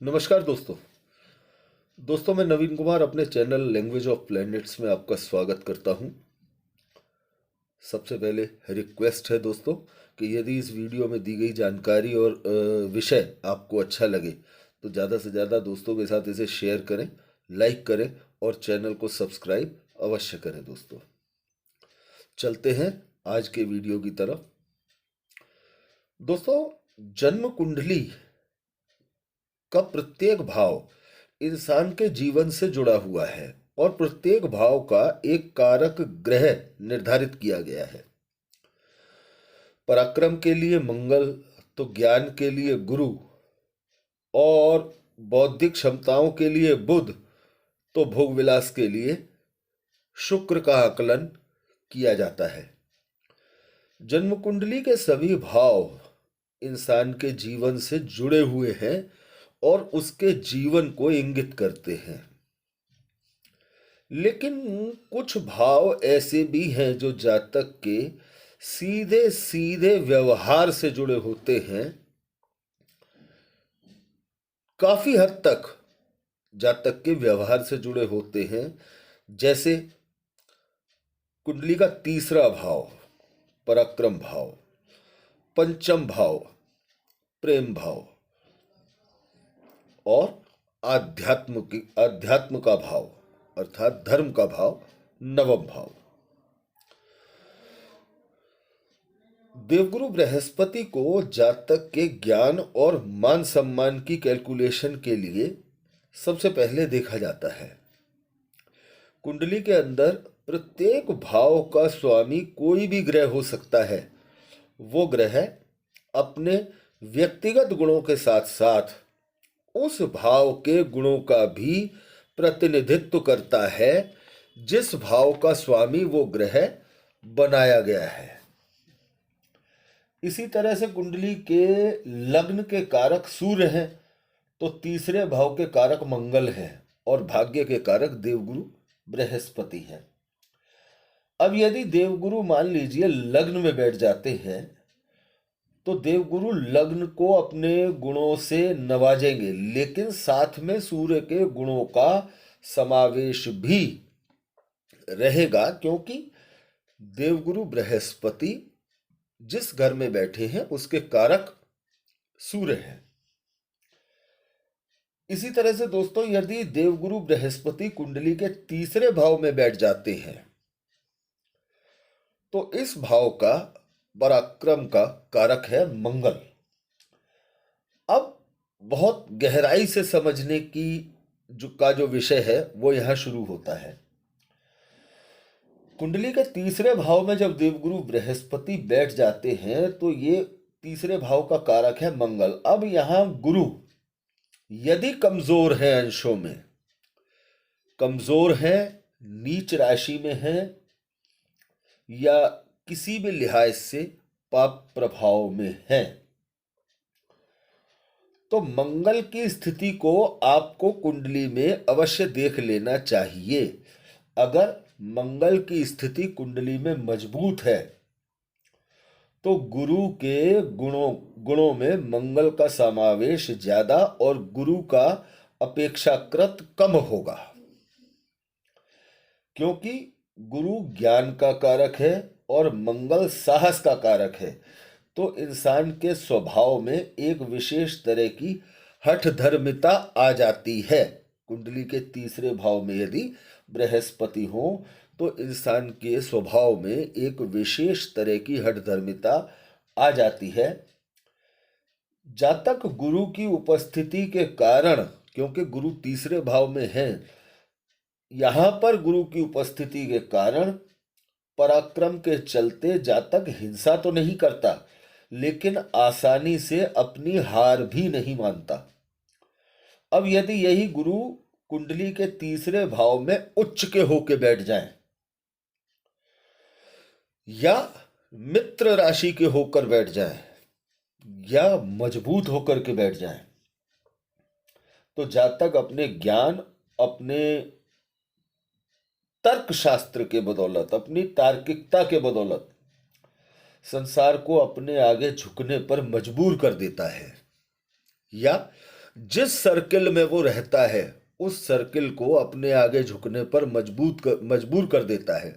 नमस्कार दोस्तों मैं नवीन कुमार अपने चैनल लैंग्वेज ऑफ प्लैनेट्स में आपका स्वागत करता हूं। सबसे पहले रिक्वेस्ट है दोस्तों कि यदि इस वीडियो में दी गई जानकारी और विषय आपको अच्छा लगे तो ज़्यादा से ज़्यादा दोस्तों के साथ इसे शेयर करें, लाइक करें और चैनल को सब्सक्राइब अवश्य करें। दोस्तों चलते हैं आज के वीडियो की तरफ। दोस्तों जन्म कुंडली का प्रत्येक भाव इंसान के जीवन से जुड़ा हुआ है और प्रत्येक भाव का एक कारक ग्रह निर्धारित किया गया है। पराक्रम के लिए मंगल, तो ज्ञान के लिए गुरु और बौद्धिक क्षमताओं के लिए बुध, तो भोग विलास के लिए शुक्र का आकलन किया जाता है। जन्म कुंडली के सभी भाव इंसान के जीवन से जुड़े हुए हैं और उसके जीवन को इंगित करते हैं। लेकिन कुछ भाव ऐसे भी हैं जो जातक के सीधे सीधे व्यवहार से जुड़े होते हैं। काफी हद तक जातक के व्यवहार से जुड़े होते हैं। जैसे कुंडली का तीसरा भाव पराक्रम भाव, पंचम भाव प्रेम भाव और आध्यात्म का भाव अर्थात धर्म का भाव नवम भाव। देवगुरु बृहस्पति को जातक के ज्ञान और मान सम्मान की कैलकुलेशन के लिए सबसे पहले देखा जाता है। कुंडली के अंदर प्रत्येक भाव का स्वामी कोई भी ग्रह हो सकता है। वो ग्रह अपने व्यक्तिगत गुणों के साथ साथ उस भाव के गुणों का भी प्रतिनिधित्व करता है जिस भाव का स्वामी वो ग्रह बनाया गया है। इसी तरह से कुंडली के लग्न के कारक सूर्य हैं, तो तीसरे भाव के कारक मंगल हैं और भाग्य के कारक देवगुरु बृहस्पति हैं। अब यदि देवगुरु मान लीजिए लग्न में बैठ जाते हैं तो देवगुरु लग्न को अपने गुणों से नवाजेंगे, लेकिन साथ में सूर्य के गुणों का समावेश भी रहेगा, क्योंकि देवगुरु बृहस्पति जिस घर में बैठे हैं उसके कारक सूर्य हैं। इसी तरह से दोस्तों यदि देवगुरु बृहस्पति कुंडली के तीसरे भाव में बैठ जाते हैं तो इस भाव का पराक्रम का कारक है मंगल। अब बहुत गहराई से समझने की जो विषय है वो यहां शुरू होता है। कुंडली के तीसरे भाव में जब देवगुरु बृहस्पति बैठ जाते हैं तो ये तीसरे भाव का कारक है मंगल। अब यहां गुरु यदि कमजोर है, अंशों में कमजोर है, नीच राशि में है या किसी भी लिहाज से पाप प्रभाव में है, तो मंगल की स्थिति को आपको कुंडली में अवश्य देख लेना चाहिए। अगर मंगल की स्थिति कुंडली में मजबूत है तो गुरु के गुणों में मंगल का समावेश ज्यादा और गुरु का अपेक्षाकृत कम होगा, क्योंकि गुरु ज्ञान का कारक है और मंगल साहस का कारक है। तो इंसान के स्वभाव में एक विशेष तरह की हठ धर्मिता आ जाती है। कुंडली के तीसरे भाव में यदि बृहस्पति हो तो इंसान के स्वभाव में एक विशेष तरह की हठ धर्मिता आ जाती है। जातक गुरु की उपस्थिति के कारण, क्योंकि गुरु तीसरे भाव में है, यहां पर गुरु की उपस्थिति के कारण पराक्रम के चलते जातक हिंसा तो नहीं करता, लेकिन आसानी से अपनी हार भी नहीं मानता। अब यदि यही गुरु कुंडली के तीसरे भाव में उच्च के होके बैठ जाएं या मित्र राशि के होकर बैठ जाएं या मजबूत होकर के बैठ जाएं, तो जातक अपने ज्ञान, अपने तर्क शास्त्र के बदौलत, अपनी तार्किकता के बदौलत संसार को अपने आगे झुकने पर मजबूर कर देता है। या जिस सर्किल में वो रहता है उस सर्किल को अपने आगे झुकने पर मजबूर कर देता है।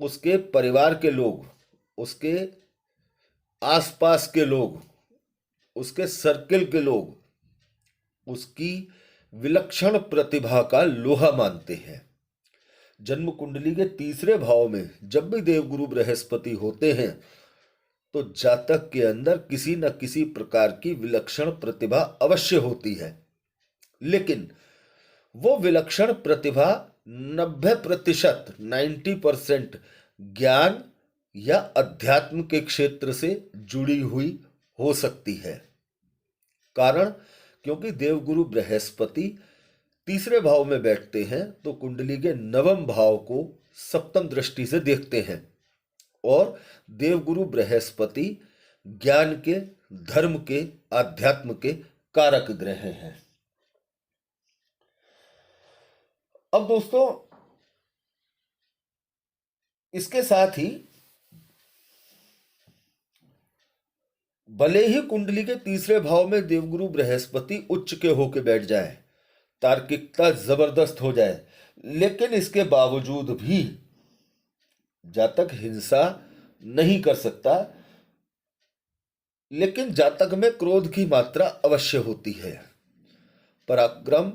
उसके परिवार के लोग, उसके आसपास के लोग, उसके सर्किल के लोग उसकी विलक्षण प्रतिभा का लोहा मानते हैं। जन्म कुंडली के तीसरे भाव में जब भी देवगुरु बृहस्पति होते हैं तो जातक के अंदर किसी न किसी प्रकार की विलक्षण प्रतिभा अवश्य होती है, लेकिन वो विलक्षण प्रतिभा 90% 90% ज्ञान या अध्यात्म के क्षेत्र से जुड़ी हुई हो सकती है। कारण, क्योंकि देवगुरु बृहस्पति तीसरे भाव में बैठते हैं तो कुंडली के नवम भाव को सप्तम दृष्टि से देखते हैं और देवगुरु बृहस्पति ज्ञान के, धर्म के, आध्यात्म के कारक ग्रह हैं। अब दोस्तों, इसके साथ ही भले ही कुंडली के तीसरे भाव में देवगुरु बृहस्पति उच्च के होके बैठ जाए, तार्किकता जबरदस्त हो जाए, लेकिन इसके बावजूद भी जातक हिंसा नहीं कर सकता। लेकिन जातक में क्रोध की मात्रा अवश्य होती है। पराक्रम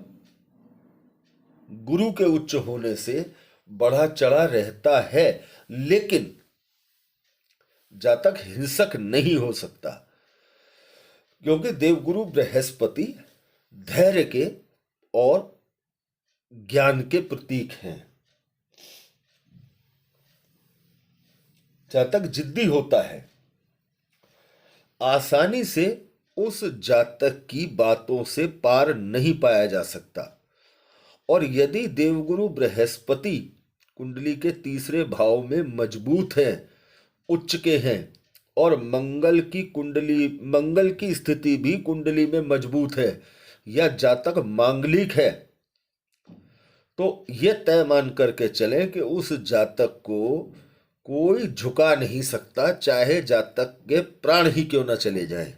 गुरु के उच्च होने से बढ़ा चढ़ा रहता है, लेकिन जातक हिंसक नहीं हो सकता, क्योंकि देवगुरु बृहस्पति धैर्य के और ज्ञान के प्रतीक हैं। जातक जिद्दी होता है, आसानी से उस जातक की बातों से पार नहीं पाया जा सकता। और यदि देवगुरु बृहस्पति कुंडली के तीसरे भाव में मजबूत है, उच्च के हैं, और मंगल की स्थिति भी कुंडली में मजबूत है या जातक मांगलिक है, तो यह तय मान करके चलें कि उस जातक को कोई झुका नहीं सकता, चाहे जातक के प्राण ही क्यों न चले जाए।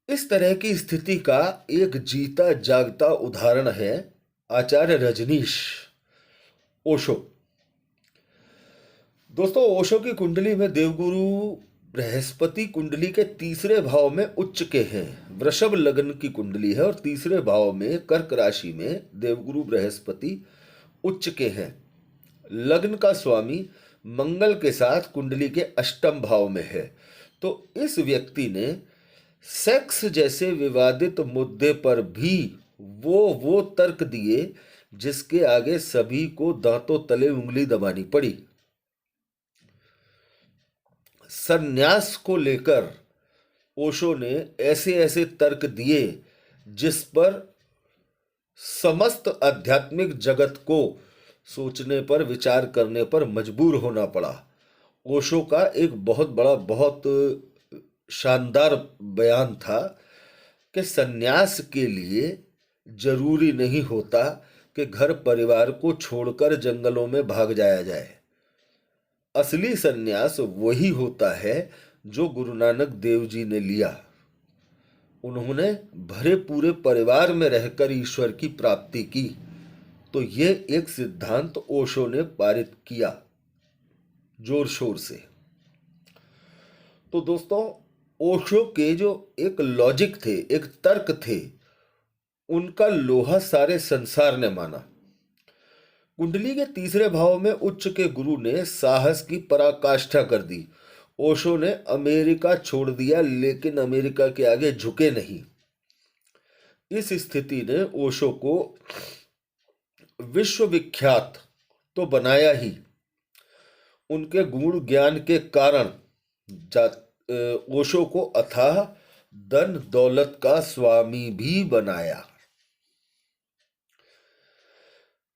इस तरह की स्थिति का एक जीता जागता उदाहरण है आचार्य रजनीश ओशो। दोस्तों, ओशो की कुंडली में देवगुरु बृहस्पति कुंडली के तीसरे भाव में उच्च के हैं। वृषभ लग्न की कुंडली है और तीसरे भाव में कर्क राशि में देवगुरु बृहस्पति उच्च के हैं। लग्न का स्वामी मंगल के साथ कुंडली के अष्टम भाव में है। तो इस व्यक्ति ने सेक्स जैसे विवादित मुद्दे पर भी वो तर्क दिए जिसके आगे सभी को दांतों तले उंगली दबानी पड़ी। संन्यास को लेकर ओशो ने ऐसे ऐसे तर्क दिए जिस पर समस्त आध्यात्मिक जगत को सोचने पर, विचार करने पर मजबूर होना पड़ा। ओशो का एक बहुत बड़ा, बहुत शानदार बयान था कि सन्यास के लिए जरूरी नहीं होता कि घर परिवार को छोड़कर जंगलों में भाग जाया जाए। असली सन्यास वही होता है जो गुरु नानक देव जी ने लिया। उन्होंने भरे पूरे परिवार में रहकर ईश्वर की प्राप्ति की। तो ये एक सिद्धांत ओशो ने पारित किया जोर शोर से। तो दोस्तों, ओशो के जो एक लॉजिक थे, एक तर्क थे, उनका लोहा सारे संसार ने माना। कुंडली के तीसरे भाव में उच्च के गुरु ने साहस की पराकाष्ठा कर दी। ओशो ने अमेरिका छोड़ दिया, लेकिन अमेरिका के आगे झुके नहीं। इस स्थिति ने ओशो को विश्वविख्यात तो बनाया ही, उनके गुण ज्ञान के कारण ओशो को अथाह धन दौलत का स्वामी भी बनाया।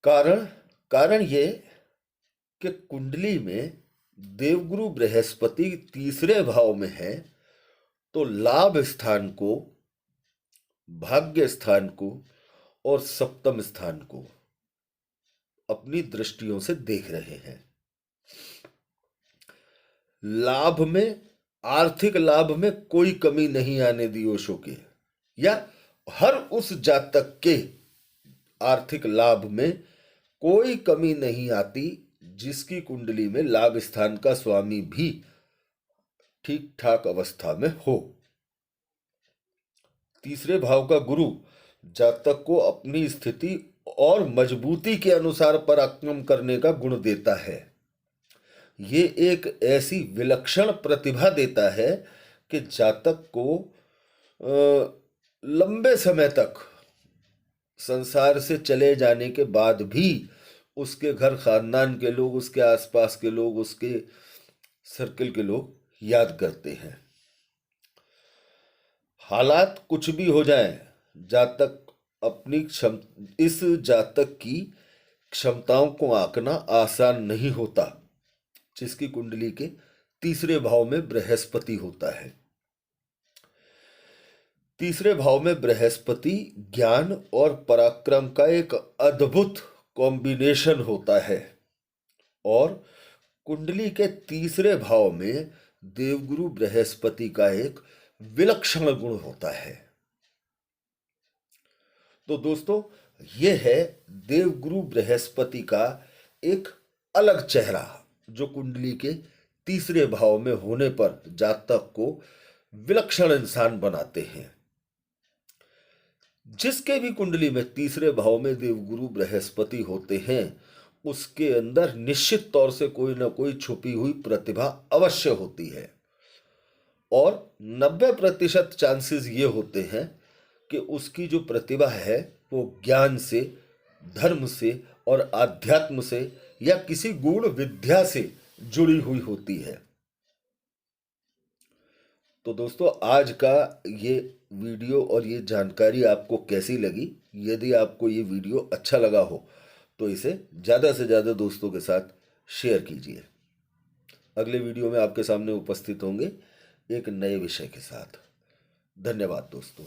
कारण ये कि कुंडली में देवगुरु बृहस्पति तीसरे भाव में है तो लाभ स्थान को, भाग्य स्थान को और सप्तम स्थान को अपनी दृष्टियों से देख रहे हैं। लाभ में आर्थिक लाभ में कोई कमी नहीं आने दी ओशो के, या हर उस जातक के आर्थिक लाभ में कोई कमी नहीं आती जिसकी कुंडली में लाभ स्थान का स्वामी भी ठीक ठाक अवस्था में हो। तीसरे भाव का गुरु जातक को अपनी स्थिति और मजबूती के अनुसार पराक्रम करने का गुण देता है। ये एक ऐसी विलक्षण प्रतिभा देता है कि जातक को लंबे समय तक संसार से चले जाने के बाद भी उसके घर खानदान के लोग, उसके आसपास के लोग, उसके सर्कल के लोग याद करते हैं। हालात कुछ भी हो जाए, जातक अपनी इस जातक की क्षमताओं को आंकना आसान नहीं होता जिसकी कुंडली के तीसरे भाव में बृहस्पति होता है। तीसरे भाव में बृहस्पति ज्ञान और पराक्रम का एक अद्भुत कॉम्बिनेशन होता है, और कुंडली के तीसरे भाव में देवगुरु बृहस्पति का एक विलक्षण गुण होता है। तो दोस्तों, यह है देवगुरु बृहस्पति का एक अलग चेहरा जो कुंडली के तीसरे भाव में होने पर जातक को विलक्षण इंसान बनाते हैं। जिसके भी कुंडली में तीसरे भाव में देवगुरु बृहस्पति होते हैं, उसके अंदर निश्चित तौर से कोई ना कोई छुपी हुई प्रतिभा अवश्य होती है, और 90% चांसेस ये होते हैं कि उसकी जो प्रतिभा है वो ज्ञान से, धर्म से और आध्यात्म से या किसी गूढ़ विद्या से जुड़ी हुई होती है। तो दोस्तों, आज का ये वीडियो और ये जानकारी आपको कैसी लगी? यदि आपको ये वीडियो अच्छा लगा हो तो इसे ज़्यादा से ज़्यादा दोस्तों के साथ शेयर कीजिए। अगले वीडियो में आपके सामने उपस्थित होंगे एक नए विषय के साथ। धन्यवाद दोस्तों।